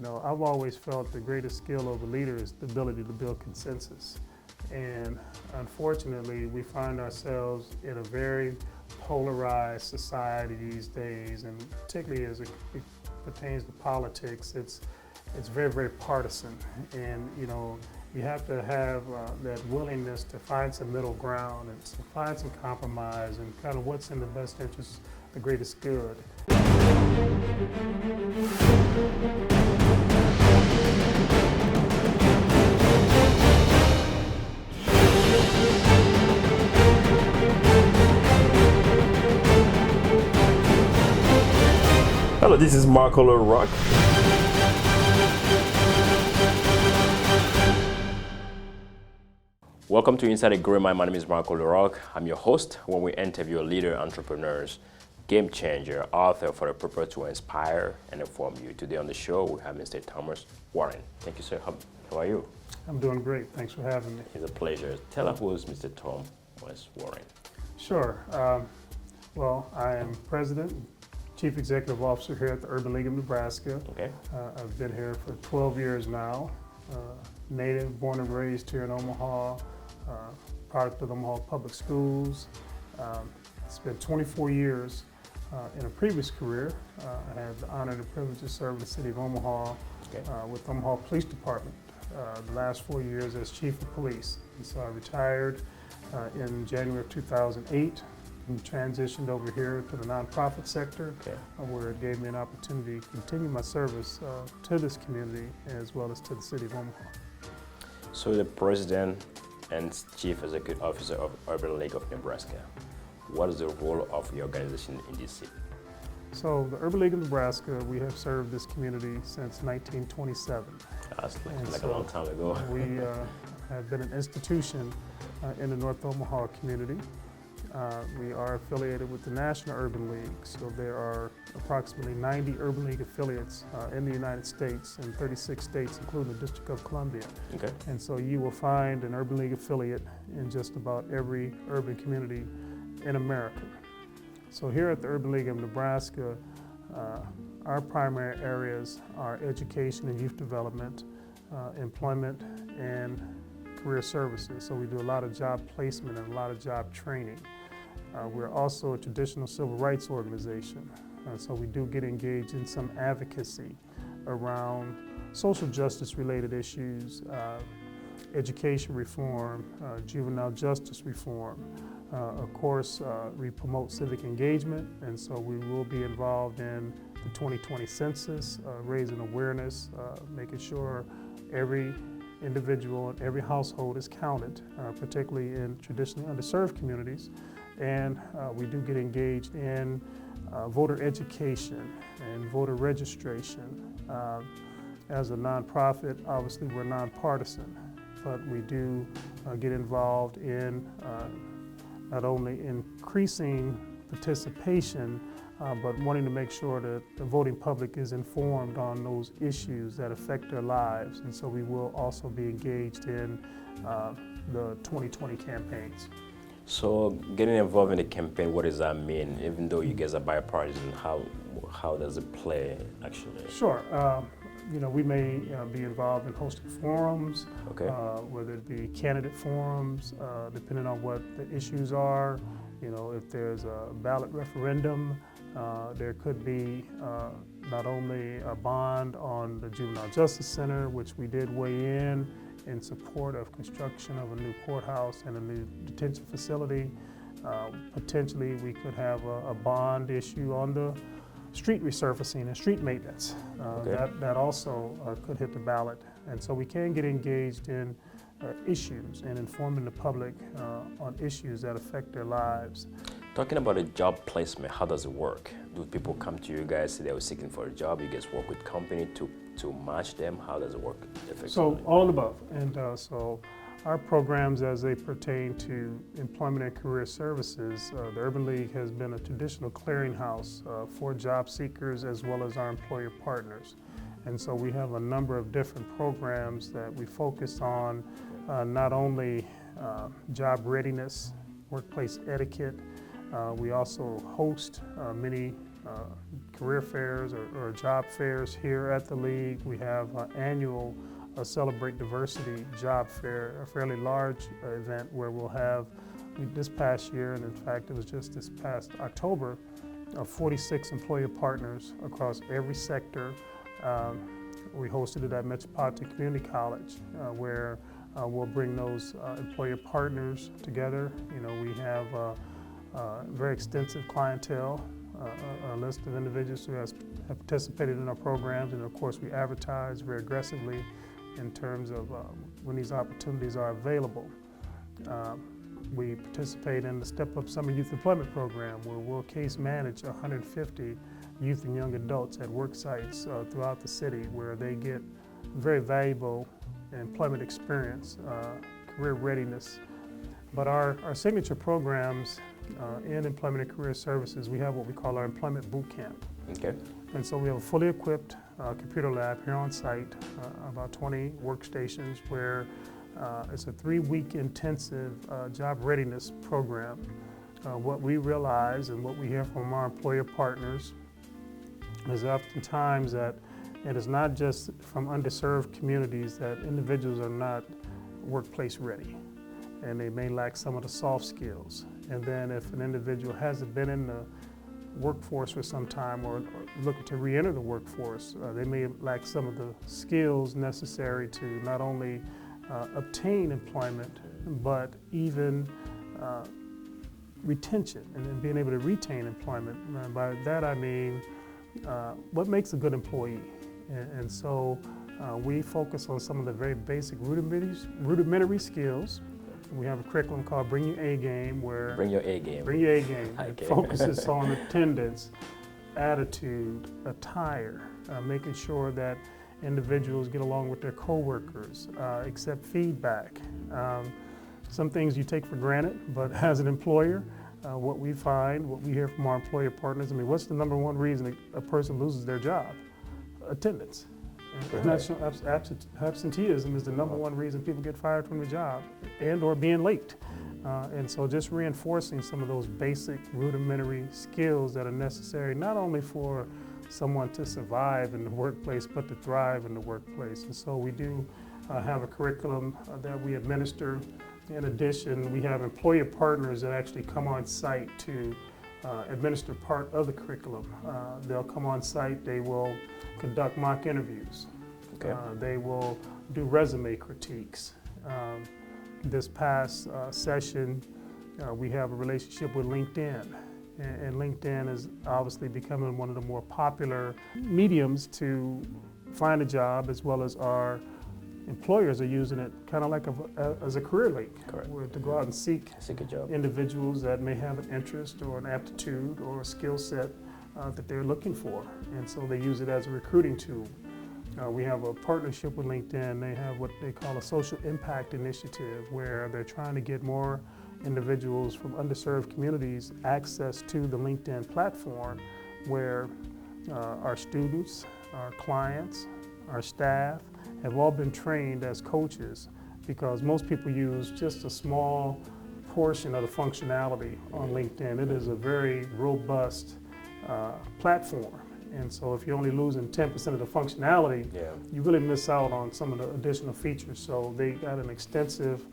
I've always felt the greatest skill of a leader is the ability to build consensus. And unfortunately, we find ourselves in a very polarized society these days, and particularly as it pertains to politics, it's very, very partisan. And you have to have that willingness to find some middle ground and to find some compromise and kind of what's in the best interest, the greatest good. Hello, this is Marco Rock. Welcome to Inside a Great Mind. My name is Marco Rock. I'm your host when we interview leader, entrepreneurs, game changer, author for the purpose to inspire and inform you. Today on the show, we have Mr. Thomas Warren. Thank you, sir. How are you? I'm doing great. Thanks for having me. It's a pleasure. Tell us who is Mr. Thomas Warren. Sure. Well, I am president, chief executive officer here at the Urban League of Nebraska. Okay. I've been here for 12 years now. Native, born and raised here in Omaha, product of Omaha Public Schools. Spent 24 years in a previous career. I had the honor and the privilege to serve in the city of Omaha with Omaha Police Department. The last 4 years as chief of police. And so I retired in January of 2008 and transitioned over here to the nonprofit sector, where it gave me an opportunity to continue my service to this community as well as to the city of Omaha. So the president and chief executive officer of Urban League of Nebraska. What is the role of your organization in this city? So the Urban League of Nebraska, we have served this community since 1927. That's like a long time ago. We have been an institution in the North Omaha community. We are affiliated with the National Urban League, so there are approximately 90 Urban League affiliates in the United States and 36 states, including the District of Columbia. Okay. And so you will find an Urban League affiliate in just about every urban community in America. So here at the Urban League of Nebraska, our primary areas are education and youth development, employment, and career services. So we do a lot of job placement and a lot of job training. We're also a traditional civil rights organization. So we do get engaged in some advocacy around social justice related issues, education reform, juvenile justice reform. Of course, we promote civic engagement, and so we will be involved in the 2020 census, raising awareness, making sure every individual and every household is counted, particularly in traditionally underserved communities. And we do get engaged in voter education and voter registration. As a nonprofit, obviously we're nonpartisan, but we do get involved in not only increasing participation, but wanting to make sure that the voting public is informed on those issues that affect their lives. And so we will also be engaged in the 2020 campaigns. So getting involved in the campaign, what does that mean? Even though you guys are bipartisan, how does it play actually? Sure. We may be involved in hosting forums, whether it be candidate forums, depending on what the issues are. If there's a ballot referendum, there could be not only a bond on the Juvenile Justice Center, which we did weigh in support of construction of a new courthouse and a new detention facility. Potentially, we could have a bond issue on the street resurfacing and street maintenance. That also could hit the ballot. And so we can get engaged in issues and informing the public on issues that affect their lives. Talking about a job placement, how does it work? Do people come to you guys, say they were seeking for a job? You guys work with company to match them? How does it work effectively? So all of the above. And so our programs as they pertain to employment and career services, the Urban League has been a traditional clearinghouse for job seekers as well as our employer partners. And so we have a number of different programs that we focus on, not only job readiness, workplace etiquette. We also host many career fairs or job fairs here at the league. We have annual Celebrate Diversity job fair, a fairly large event where we'll have this past year, and in fact it was just this past October, 46 employer partners across every sector. We hosted it at Metropolitan Community College, where we'll bring those employer partners together. You know, we have a very extensive clientele, a list of individuals who have participated in our programs, and of course we advertise very aggressively in terms of when these opportunities are available. We participate in the Step Up Summer Youth Employment Program, where we'll case manage 150 youth and young adults at work sites throughout the city, where they get very valuable employment experience, career readiness. But our signature programs in Employment and Career Services, we have what we call our Employment Boot Camp. Okay. And so we have a fully equipped computer lab here on site, about 20 workstations, where it's a 3-week intensive job readiness program. What we realize and what we hear from our employer partners is oftentimes that it is not just from underserved communities that individuals are not workplace ready, and they may lack some of the soft skills. And then if an individual hasn't been in the workforce for some time or looking to re-enter the workforce, they may lack some of the skills necessary to not only obtain employment, but even retention and being able to retain employment. And by that I mean what makes a good employee. And so we focus on some of the very basic rudimentary skills. We have a curriculum called Bring Your A Game, where Bring Your A Game. Bring Your A Game. Okay. It focuses on attendance, attitude, attire, making sure that individuals get along with their coworkers, accept feedback. Some things you take for granted, but as an employer, what we find, what we hear from our employer partners, I mean, what's the number one reason a person loses their job? Attendance. And absenteeism is the number one reason people get fired from the job, and or being late. And so just reinforcing some of those basic rudimentary skills that are necessary not only for someone to survive in the workplace, but to thrive in the workplace. And so we do have a curriculum that we administer. In addition, we have employer partners that actually come on site to administer part of the curriculum. They'll come on site, they will conduct mock interviews. Okay. They will do resume critiques. This past session, we have a relationship with LinkedIn. And LinkedIn is obviously becoming one of the more popular mediums to find a job, as well as our employers are using it kind of like as a career link. Correct. Where to go out and seek Seek a job. individuals that may have an interest or an aptitude or a skill set that they're looking for. And so they use it as a recruiting tool. We have a partnership with LinkedIn. They have what they call a social impact initiative, where they're trying to get more individuals from underserved communities access to the LinkedIn platform, where our students, our clients, our staff have all been trained as coaches, because most people use just a small portion of the functionality on LinkedIn. It is a very robust platform. And so if you're only losing 10% of the functionality, you really miss out on some of the additional features. So they got an extensive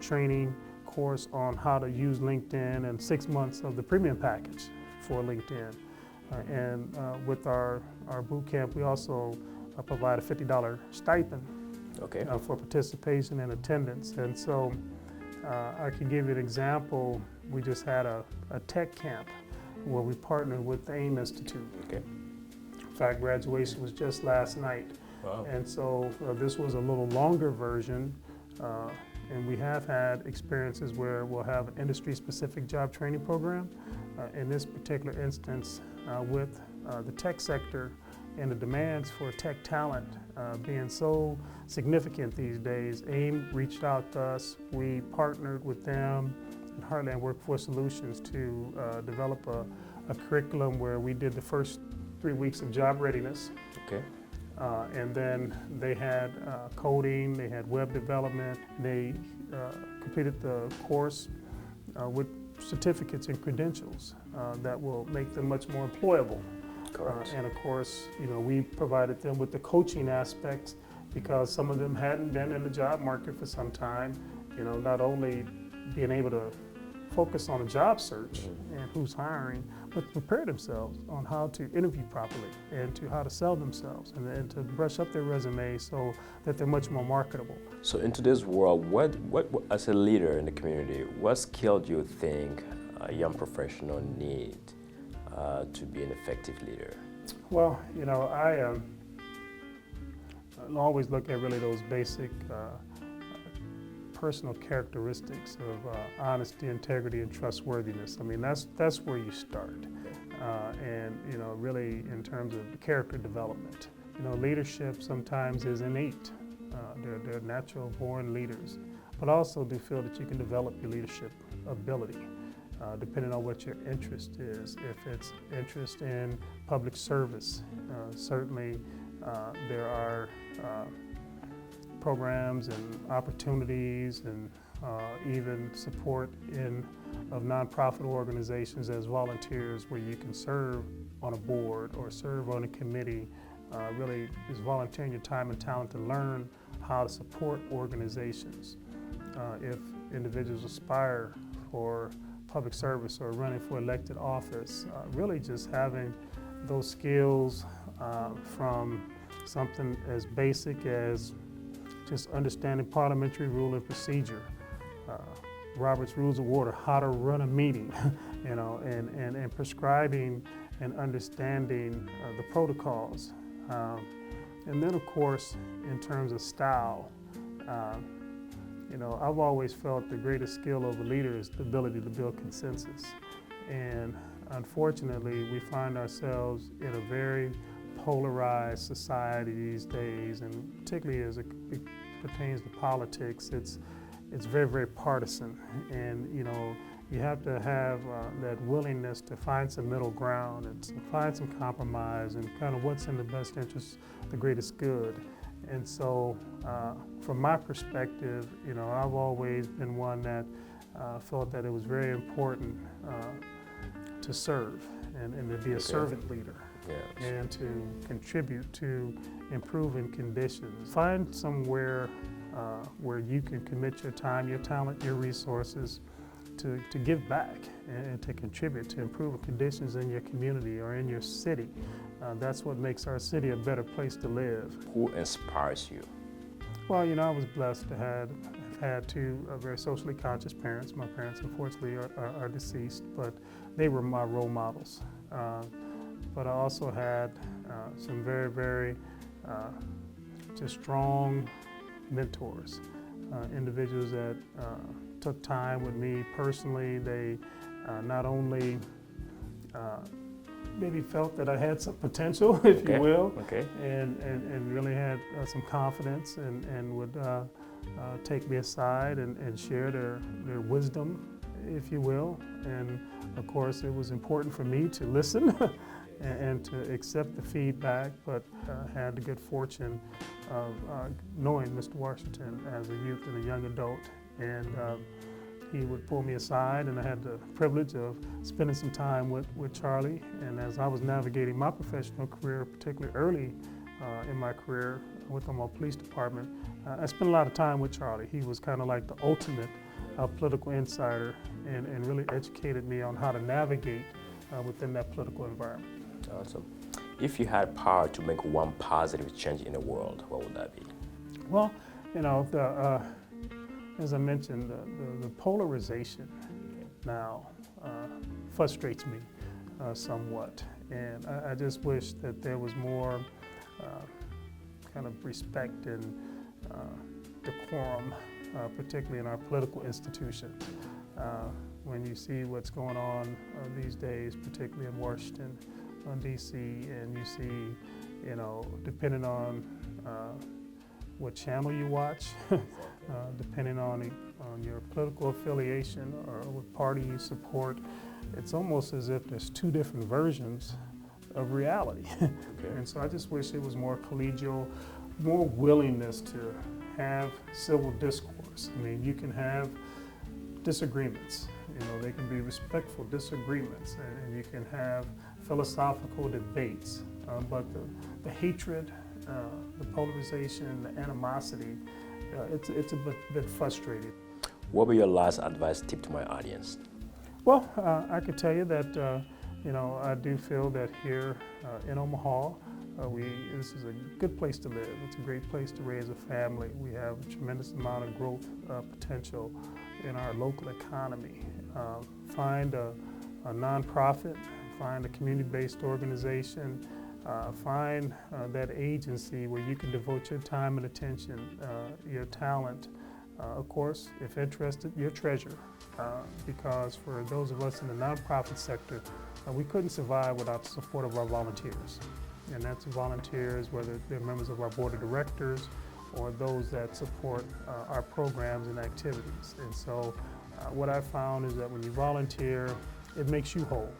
training course on how to use LinkedIn, and 6 months of the premium package for LinkedIn. And with our boot camp, we also provide a $50 stipend for participation and attendance. And so I can give you an example. We just had a tech camp where we partnered with the AIM Institute. Okay. In fact, graduation was just last night. Wow. And so this was a little longer version, and we have had experiences where we'll have an industry-specific job training program. In this particular instance, with the tech sector and the demands for tech talent being so significant these days, AIM reached out to us. We partnered with them and Heartland Workforce Solutions to develop a curriculum where we did the first 3 weeks of job readiness. Okay. And then they had coding, they had web development. They completed the course with certificates and credentials that will make them much more employable. Correct. And of course, we provided them with the coaching aspects because some of them hadn't been in the job market for some time. Not only being able to focus on a job search and who's hiring, but to prepare themselves on how to interview properly and to how to sell themselves and to brush up their resume so that they're much more marketable. So in today's world, what as a leader in the community, what skill do you think a young professional need to be an effective leader? Well, I always look at really those basic personal characteristics of honesty, integrity, and trustworthiness. I mean, that's where you start. And really in terms of character development. Leadership sometimes is innate. They're natural born leaders, but also do feel that you can develop your leadership ability depending on what your interest is. If it's interest in public service, certainly there are programs and opportunities and even support of nonprofit organizations as volunteers where you can serve on a board or serve on a committee. Really is volunteering your time and talent to learn how to support organizations. If individuals aspire for public service or running for elected office, really just having those skills from something as basic as just understanding parliamentary rule and procedure, Robert's Rules of Order, how to run a meeting, and prescribing and understanding the protocols. And then, of course, in terms of style, I've always felt the greatest skill of a leader is the ability to build consensus. And unfortunately, we find ourselves in a very polarized society these days, and particularly as it pertains to politics, it's very, very partisan. And you have to have that willingness to find some middle ground and to find some compromise and kind of what's in the best interest, the greatest good. And so from my perspective, I've always been one that felt that it was very important to serve and to be a servant leader. Yes. And to contribute to improving conditions. Find somewhere where you can commit your time, your talent, your resources to give back and to contribute to improving conditions in your community or in your city. That's what makes our city a better place to live. Who inspires you? Well, I was blessed to have had two very socially conscious parents. My parents, unfortunately, are deceased, but they were my role models. But I also had some very, very just strong mentors, individuals that took time with me personally. They not only maybe felt that I had some potential, if you will, and really had some confidence and would take me aside and share their wisdom, if you will. And of course, it was important for me to listen and to accept the feedback, but had the good fortune of knowing Mr. Washington as a youth and a young adult. And he would pull me aside, and I had the privilege of spending some time with Charlie. And as I was navigating my professional career, particularly early in my career with the Omaha Police Department, I spent a lot of time with Charlie. He was kind of like the ultimate political insider and really educated me on how to navigate within that political environment. Awesome. If you had power to make one positive change in the world, what would that be? Well, as I mentioned, the polarization now frustrates me somewhat. And I just wish that there was more kind of respect and decorum, particularly in our political institutions. When you see what's going on these days, particularly in Washington, D.C., and you see, depending on what channel you watch, depending on your political affiliation or what party you support, it's almost as if there's two different versions of reality. And so I just wish it was more collegial, more willingness to have civil discourse. I mean, you can have disagreements, They can be respectful disagreements, and you can have philosophical debates, but the hatred, the polarization, the animosity, it's a bit frustrating. What would be your last advice tip to my audience? Well, I could tell you that I do feel that here in Omaha, this is a good place to live. It's a great place to raise a family. We have a tremendous amount of growth potential in our local economy. Find a nonprofit, find a community-based organization, find that agency where you can devote your time and attention, your talent. Of course, if interested, your treasure, because for those of us in the nonprofit sector, we couldn't survive without the support of our volunteers. And that's volunteers, whether they're members of our board of directors or those that support our programs and activities. And so what I found is that when you volunteer, it makes you whole,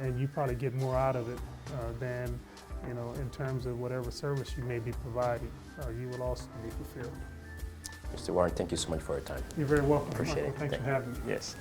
and you probably get more out of it than, in terms of whatever service you may be providing. You will also be fulfilled. Mr. Warren, thank you so much for your time. You're very welcome. Appreciate it. Thanks for having me. Yes.